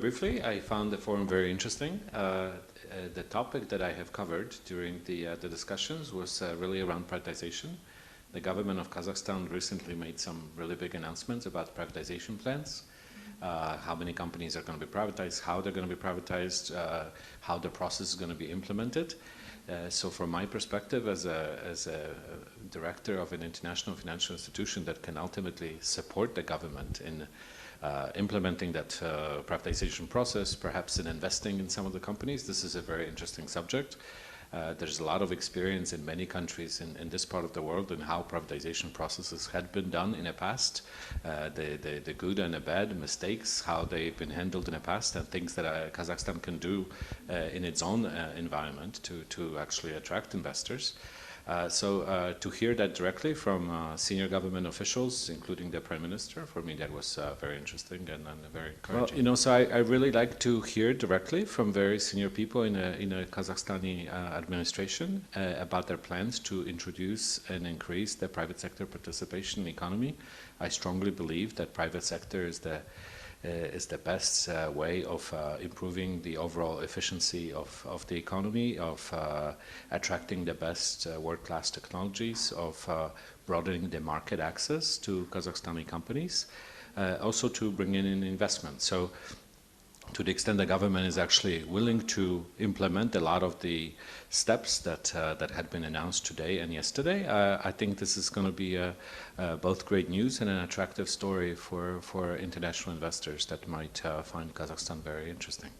briefly, I found the forum very interesting. The topic that I have covered during the discussions was really around privatization. The government of Kazakhstan recently made some really big announcements about privatization plans. How many companies are going to be privatized, how they're going to be privatized, how the process is going to be implemented. So from my perspective as a director of an international financial institution that can ultimately support the government in implementing that privatization process, perhaps in investing in some of the companies, this is a very interesting subject. There's a lot of experience in many countries in this part of the world in how privatization processes had been done in the past, the good and the bad mistakes, how they've been handled in the past, and things that Kazakhstan can do in its own environment to actually attract investors. So to hear that directly from senior government officials, including the Prime Minister, for me that was very interesting and very encouraging. Well, so I really like to hear directly from very senior people in a Kazakhstani administration about their plans to introduce and increase the private sector participation in the economy. I strongly believe that private sector is the best way of improving the overall efficiency of the economy, of attracting the best world-class technologies, of broadening the market access to Kazakhstani companies, also to bring in investment. So to the extent the government is actually willing to implement a lot of the steps that had been announced today and yesterday, I think this is going to be both great news and an attractive story for international investors that might find Kazakhstan very interesting.